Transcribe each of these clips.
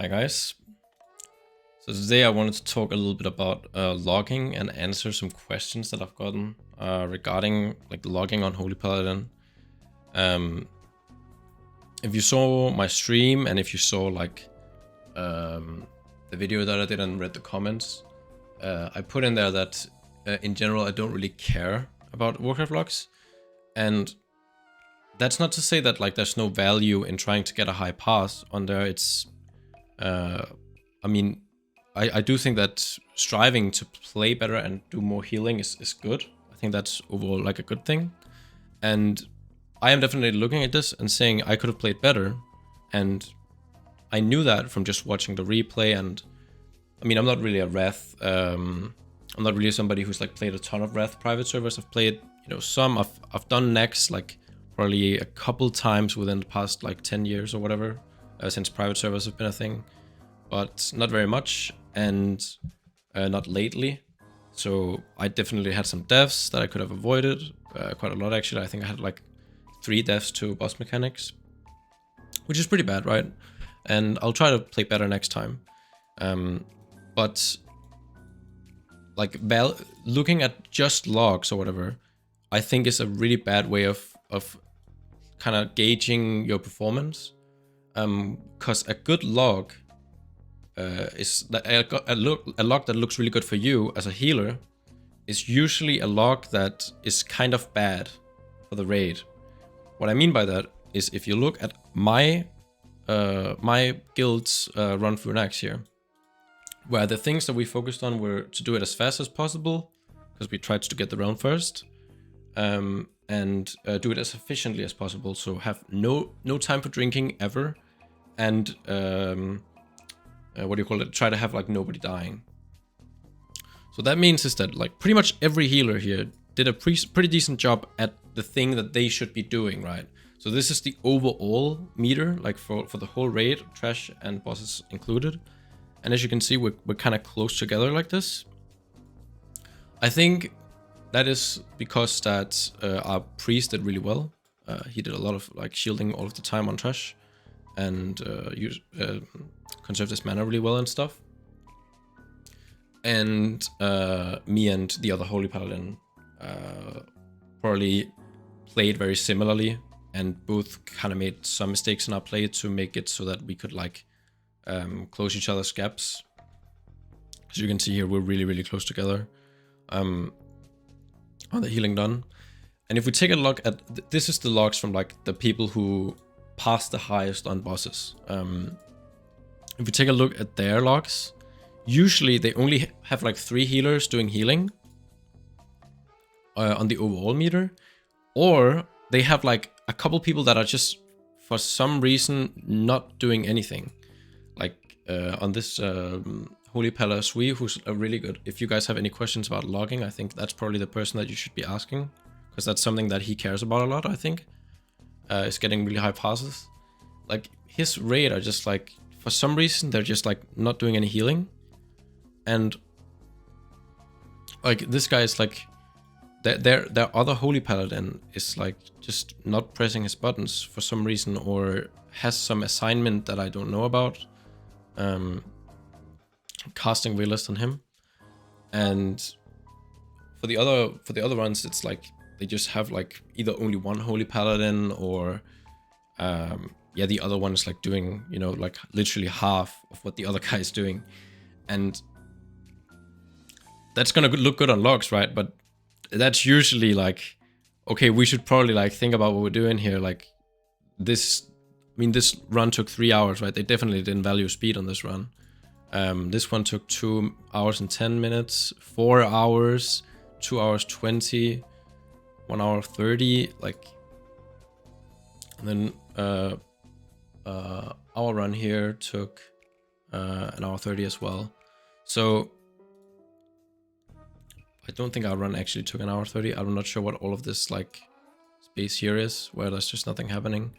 Hi guys. So today I wanted to talk a little bit about logging and answer some questions that I've gotten regarding like logging on Holy Paladin. If you saw my stream and if you saw like the video that I did and read the comments, I put in there that in general I don't really care about Warcraft logs, and that's not to say that like there's no value in trying to get a high pass on there. It's I mean, I do think that striving to play better and do more healing is good. I think that's overall like a good thing. And I am definitely looking at this and saying I could have played better. And I knew that from just watching the replay. And I mean, I'm not really a Wrath. I'm not really somebody who's like played a ton of Wrath private servers. I've played, some. I've done Next like probably a couple times within the past like 10 years or whatever, since private servers have been a thing. But not very much, and not lately. So I definitely had some deaths that I could have avoided, quite a lot actually. I think I had like 3 deaths to boss mechanics, which is pretty bad, right? And I'll try to play better next time. But like looking at just logs or whatever, I think is a really bad way of kind of gauging your performance. Because a good log is that a log that looks really good for you as a healer is usually a log that is kind of bad for the raid. What I mean by that is if you look at my guild's run through an axe here, where the things that we focused on were to do it as fast as possible, because we tried to get the round first, and do it as efficiently as possible, so have no time for drinking ever, and try to have like nobody dying. So that means is that like pretty much every healer here did a pretty decent job at the thing that they should be doing, right? So this is the overall meter, like for the whole raid, trash and bosses included. And as you can see, we're kind of close together like this. I think that is because that our priest did really well. He did a lot of like shielding all of the time on trash, and conserved his mana really well and stuff. And me and the other Holy Paladin probably played very similarly, and both kind of made some mistakes in our play to make it so that we could like close each other's gaps. As you can see here, we're really close together on the healing done. And if we take a look at this is the logs from like the people who passed the highest on bosses. If we take a look at their logs, usually they only have like 3 healers doing healing on the overall meter, or they have like a couple people that are just for some reason not doing anything. Like on this Holy Pala Sui, who's a really good. If you guys have any questions about logging, I think that's probably the person that you should be asking, because that's something that he cares about a lot, I think. Is getting really high passes. Like his raid are just like, for some reason they're just like not doing any healing, and like this guy is like their other Holy Paladin is like just not pressing his buttons for some reason, or has some assignment that I don't know about, casting way less than him. And for the other ones, it's like they just have like either only one Holy Paladin, or the other one is like doing, like literally half of what the other guy is doing. And that's gonna look good on logs, right? But that's usually like, okay, we should probably like think about what we're doing here. Like this run took 3 hours, right? They definitely didn't value speed on this run. This one took 2 hours and 10 minutes, 4 hours, 2 hours 20, 1 hour 30, like, and then our run here took an hour 30 as well. So I don't think our run actually took an hour 30. I'm not sure what all of this like space here is, where there's just nothing happening.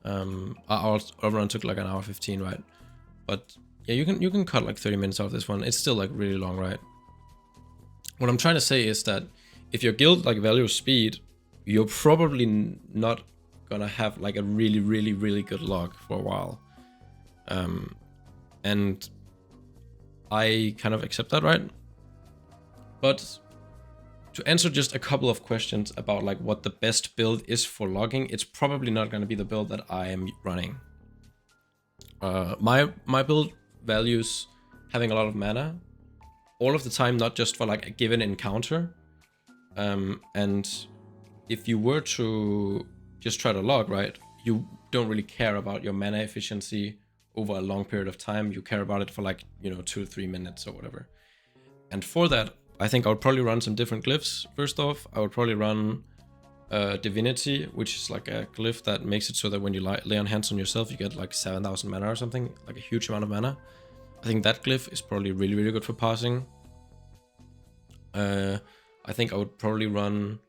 Our run took like an hour 15, right? But yeah, you can cut like 30 minutes out of this one. It's still like really long, right? What I'm trying to say is that if your guild like values speed, you're probably not gonna have like a really good log for a while. and I kind of accept that, right? But to answer just a couple of questions about like what the best build is for logging, it's probably not going to be the build that I am running. My build values having a lot of mana all of the time, not just for like a given encounter. And if you were to just try to log, right, you don't really care about your mana efficiency over a long period of time. You care about it for like, 2 to 3 minutes or whatever. And for that, I think I would probably run some different glyphs. First off, I would probably run Divinity, which is like a glyph that makes it so that when you lay on hands on yourself, you get like 7,000 mana or something, like a huge amount of mana. I think that glyph is probably really, really good for parsing. I think I would probably run...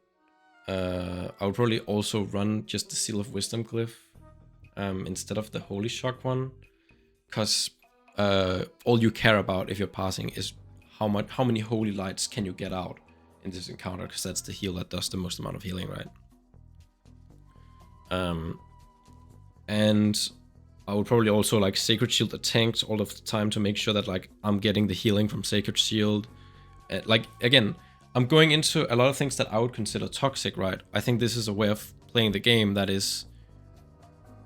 I would probably also run just the Seal of Wisdom glyph instead of the Holy Shock one. Because all you care about if you're parsing is how many holy lights can you get out in this encounter, because that's the heal that does the most amount of healing, right? And I would probably also like Sacred Shield the tanks all of the time to make sure that like I'm getting the healing from Sacred Shield. Like again, I'm going into a lot of things that I would consider toxic, right? I think this is a way of playing the game that is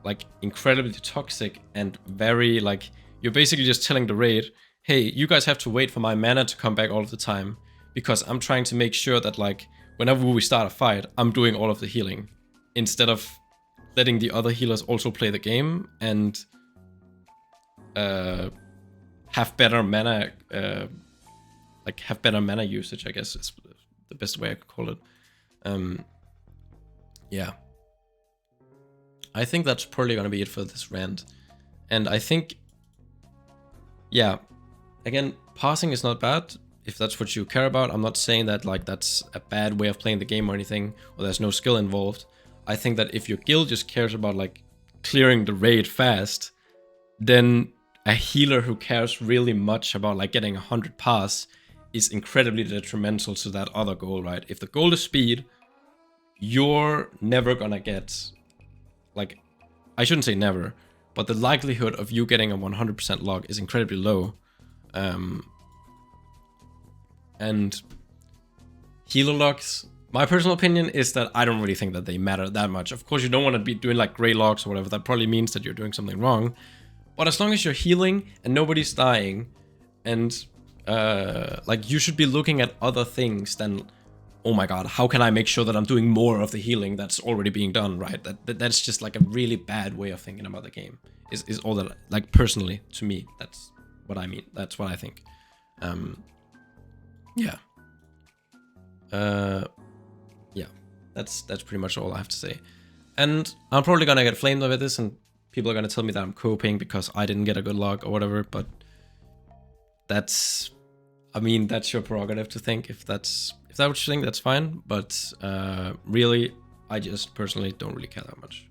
like incredibly toxic and very like, you're basically just telling the raid, hey, you guys have to wait for my mana to come back all of the time, because I'm trying to make sure that like whenever we start a fight, I'm doing all of the healing, instead of letting the other healers also play the game and have better mana, have better mana usage, I guess is the best way I could call it. Yeah. I think that's probably gonna be it for this rant. And I think, yeah, again, parsing is not bad if that's what you care about. I'm not saying that like that's a bad way of playing the game or anything, or there's no skill involved. I think that if your guild just cares about like clearing the raid fast, then a healer who cares really much about like getting 100 pass is incredibly detrimental to that other goal, right? If the goal is speed, you're never gonna get, like, I shouldn't say never, but the likelihood of you getting a 100% log is incredibly low. And healer logs, my personal opinion is that I don't really think that they matter that much. Of course, you don't want to be doing like gray logs or whatever. That probably means that you're doing something wrong. But as long as you're healing and nobody's dying, and like you should be looking at other things than, oh my god, how can I make sure that I'm doing more of the healing that's already being done, right? That's just like a really bad way of thinking about the game. Is all that, like, personally, to me, that's what I mean. That's what I think. Yeah. Yeah. That's pretty much all I have to say. And I'm probably gonna get flamed over this, and people are gonna tell me that I'm coping because I didn't get a good log or whatever, but that's, I mean, that's your prerogative to think. If that's what you think, that's fine. But really, I just personally don't really care that much.